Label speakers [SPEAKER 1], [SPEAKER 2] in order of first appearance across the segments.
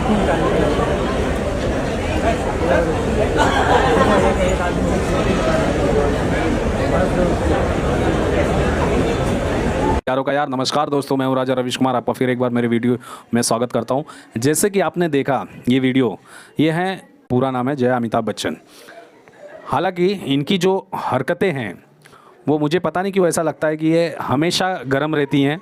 [SPEAKER 1] यारों का यार नमस्कार दोस्तों, मैं हूं राजा रविश कुमार। आपका फिर एक बार मेरे वीडियो में स्वागत करता हूं। जैसे कि आपने देखा ये वीडियो, ये है, पूरा नाम है जया अमिताभ बच्चन। हालांकि इनकी जो हरकतें हैं वो मुझे पता नहीं क्यों ऐसा लगता है कि ये हमेशा गर्म रहती हैं,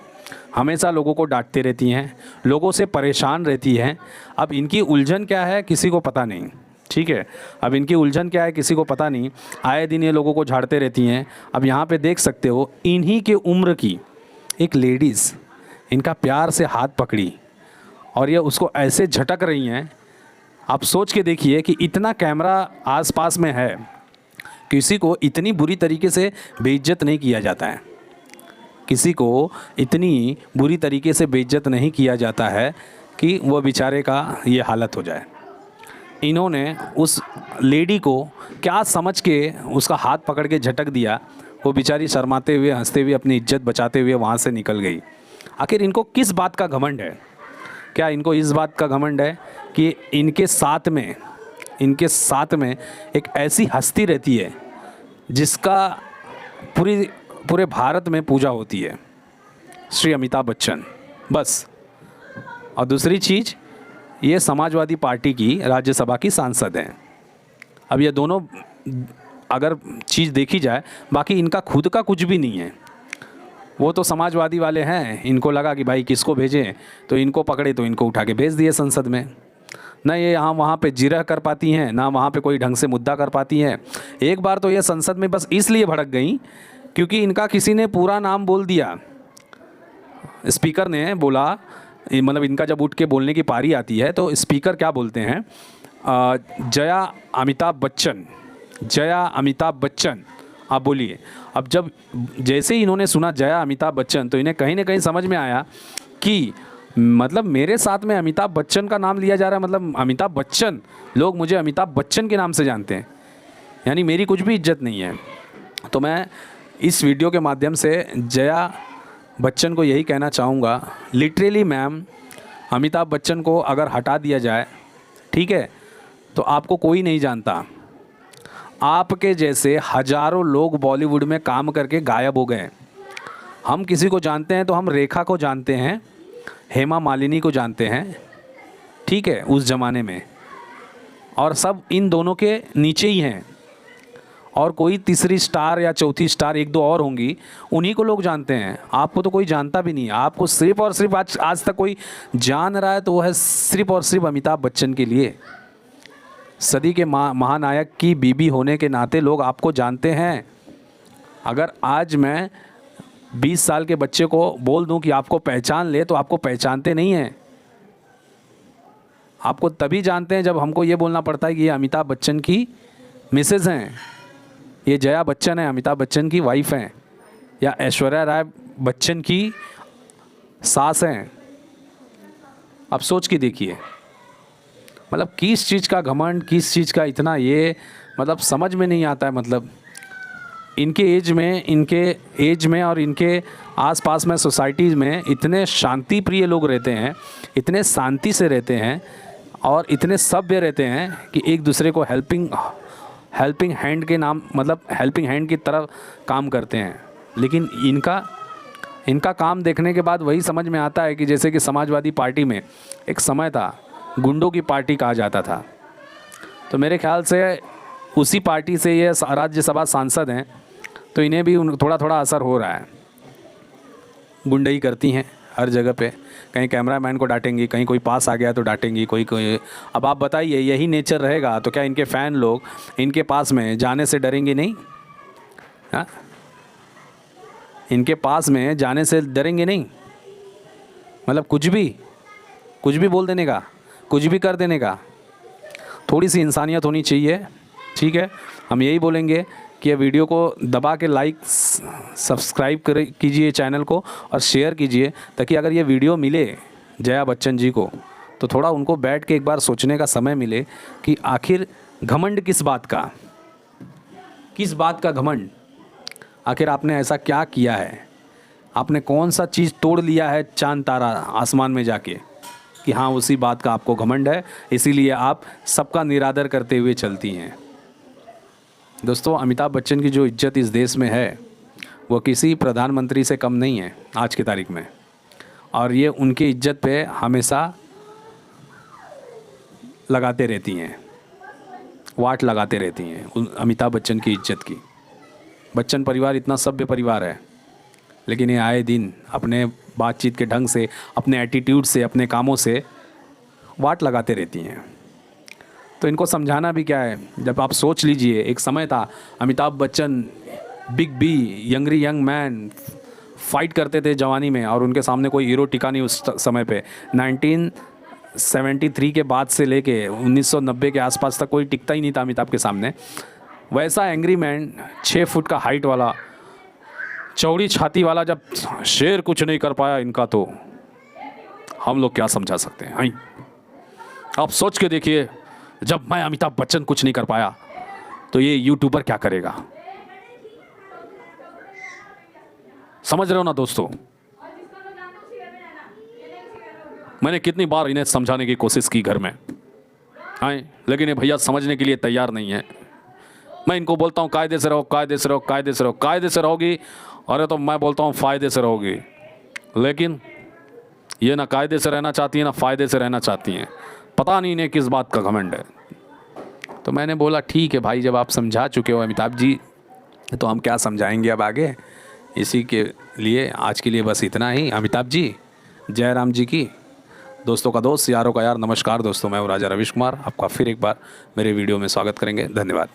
[SPEAKER 1] हमेशा लोगों को डांटती रहती हैं, लोगों से परेशान रहती हैं। अब इनकी उलझन क्या है किसी को पता नहीं, ठीक है। अब इनकी उलझन क्या है किसी को पता नहीं। आए दिन ये लोगों को झाड़ते रहती हैं। अब यहाँ पे देख सकते हो इन्हीं के उम्र की एक लेडीज़ इनका प्यार से हाथ पकड़ी और ये उसको ऐसे झटक रही हैं। आप सोच के देखिए कि इतना कैमरा आसपास में है, किसी को इतनी बुरी तरीके से बेइज्जत नहीं किया जाता है, किसी को इतनी बुरी तरीके से बेइज्जत नहीं किया जाता है कि वो बेचारे का ये हालत हो जाए। इन्होंने उस लेडी को क्या समझ के उसका हाथ पकड़ के झटक दिया, वो बेचारी शर्माते हुए हंसते हुए अपनी इज्जत बचाते हुए वहाँ से निकल गई। आखिर इनको किस बात का घमंड है? क्या इनको इस बात का घमंड है कि इनके साथ में एक ऐसी हस्ती रहती है जिसका पूरे भारत में पूजा होती है, श्री अमिताभ बच्चन, बस। और दूसरी चीज़, ये समाजवादी पार्टी की राज्यसभा की सांसद हैं। अब ये दोनों अगर चीज़ देखी जाए, बाकी इनका खुद का कुछ भी नहीं है। वो तो समाजवादी वाले हैं, इनको लगा कि भाई किसको भेजें, तो इनको पकड़े तो इनको उठा के भेज दिए संसद में। ना ये यहाँ वहाँ पे जिरह कर पाती हैं, ना वहाँ पे कोई ढंग से मुद्दा कर पाती हैं। एक बार तो ये संसद में बस इसलिए भड़क गई क्योंकि इनका किसी ने पूरा नाम बोल दिया। स्पीकर ने बोला, मतलब इनका जब उठ के बोलने की पारी आती है तो स्पीकर क्या बोलते हैं, जया अमिताभ बच्चन, जया अमिताभ बच्चन, आप बोलिए। अब जब जैसे ही इन्होंने सुना जया अमिताभ बच्चन, तो इन्हें कहीं ना कहीं समझ में आया कि मतलब मेरे साथ में अमिताभ बच्चन का नाम लिया जा रहा है, मतलब अमिताभ बच्चन, लोग मुझे अमिताभ बच्चन के नाम से जानते हैं, यानी मेरी कुछ भी इज्जत नहीं है। तो मैं इस वीडियो के माध्यम से जया बच्चन को यही कहना चाहूँगा, लिटरली मैम, अमिताभ बच्चन को अगर हटा दिया जाए, ठीक है, तो आपको कोई नहीं जानता। आपके जैसे हजारों लोग बॉलीवुड में काम करके गायब हो गए। हम किसी को जानते हैं तो हम रेखा को जानते हैं, हेमा मालिनी को जानते हैं, ठीक है, उस ज़माने में, और सब इन दोनों के नीचे ही हैं। और कोई तीसरी स्टार या चौथी स्टार एक दो और होंगी, उन्हीं को लोग जानते हैं। आपको तो कोई जानता भी नहीं है। आपको सिर्फ़ और सिर्फ आज तक कोई जान रहा है तो वो है सिर्फ़ और सिर्फ अमिताभ बच्चन के लिए। सदी के महानायक की बीबी होने के नाते लोग आपको जानते हैं। अगर आज मैं 20 साल के बच्चे को बोल दूं कि आपको पहचान ले, तो आपको पहचानते नहीं हैं। आपको तभी जानते हैं जब हमको ये बोलना पड़ता है कि ये अमिताभ बच्चन की मिसेज हैं, ये जया बच्चन है, अमिताभ बच्चन की वाइफ हैं, या ऐश्वर्या राय बच्चन की सास हैं। अब सोच के देखिए, मतलब किस चीज़ का घमंड, किस चीज़ का इतना ये, मतलब समझ में नहीं आता है। मतलब इनके एज में और इनके आसपास में सोसाइटीज़ में इतने शांति प्रिय लोग रहते हैं, इतने शांति से रहते हैं और इतने सभ्य रहते हैं कि एक दूसरे को हेल्पिंग हैंड के नाम, मतलब हेल्पिंग हैंड की तरफ काम करते हैं। लेकिन इनका काम देखने के बाद वही समझ में आता है कि जैसे कि समाजवादी पार्टी में एक समय था, गुंडों की पार्टी कहा जाता था। तो मेरे ख्याल से उसी पार्टी से ये राज्यसभा सांसद हैं, तो इन्हें भी थोड़ा थोड़ा असर हो रहा है। गुंडई करती हैं हर जगह पे, कहीं कैमरामैन को डांटेंगी, कहीं कोई पास आ गया तो डांटेंगी, कोई। अब आप बताइए, यही नेचर रहेगा तो क्या इनके फ़ैन लोग इनके पास में जाने से डरेंगे नहीं? हाँ, इनके पास में जाने से डरेंगे नहीं? मतलब कुछ भी बोल देने का, कुछ भी कर देने का। थोड़ी सी इंसानियत होनी चाहिए, ठीक है। हम यही बोलेंगे कि ये वीडियो को दबा के लाइक सब्सक्राइब कीजिए चैनल को और शेयर कीजिए, ताकि अगर ये वीडियो मिले जया बच्चन जी को तो थोड़ा उनको बैठ के एक बार सोचने का समय मिले कि आखिर घमंड किस बात का घमंड। आखिर आपने ऐसा क्या किया है? आपने कौन सा चीज़ तोड़ लिया है चांद तारा आसमान में जाके कि हाँ उसी बात का आपको घमंड है, इसीलिए आप सबका निरादर करते हुए चलती हैं। दोस्तों, अमिताभ बच्चन की जो इज्जत इस देश में है वो किसी प्रधानमंत्री से कम नहीं है आज की तारीख में, और ये उनकी इज्जत पे हमेशा लगाते रहती हैं, वाट लगाते रहती हैं अमिताभ बच्चन की इज्जत की। बच्चन परिवार इतना सभ्य परिवार है, लेकिन ये आए दिन अपने बातचीत के ढंग से, अपने एटीट्यूड से, अपने कामों से वाट लगाते रहती हैं। तो इनको समझाना भी क्या है। जब आप सोच लीजिए, एक समय था Amitabh Bachchan big B, यंगरी young man, fight करते थे जवानी में, और उनके सामने कोई हीरो टिका नहीं उस समय पे। 1973 के बाद से लेके 1990 के आसपास तक कोई टिकता ही नहीं था अमिताभ के सामने। वैसा एंग्री मैन, 6 फुट का हाइट वाला, चौड़ी छाती वाला, जब शेर कुछ नहीं कर पाया इनका, तो हम लोग क्या समझा सकते हैं। आप सोच के देखिए, जब मैं अमिताभ बच्चन कुछ नहीं कर पाया तो ये यूट्यूबर क्या करेगा। समझ रहे हो ना दोस्तों। मैंने कितनी बार इन्हें समझाने की कोशिश की घर में, आए, लेकिन ये भैया समझने के लिए तैयार नहीं है। मैं इनको बोलता हूँ कायदे से रहो, कायदे से रहो, कायदे से रहो, कायदे से रहोगी, अरे तो मैं बोलता हूँ फ़ायदे से रहोगी। लेकिन ये ना कायदे से रहना चाहती है ना फ़ायदे से रहना चाहती हैं। पता नहीं इन्हें किस बात का घमंड है। तो मैंने बोला ठीक है भाई, जब आप समझा चुके हो अमिताभ जी, तो हम क्या समझाएंगे अब आगे। इसी के लिए आज के लिए बस इतना ही। अमिताभ जी, जय राम जी की। दोस्तों का दोस्त, यारों का यार, नमस्कार दोस्तों, मैं हूँ राजा रविश कुमार। आपका फिर एक बार मेरे वीडियो में स्वागत करेंगे। धन्यवाद।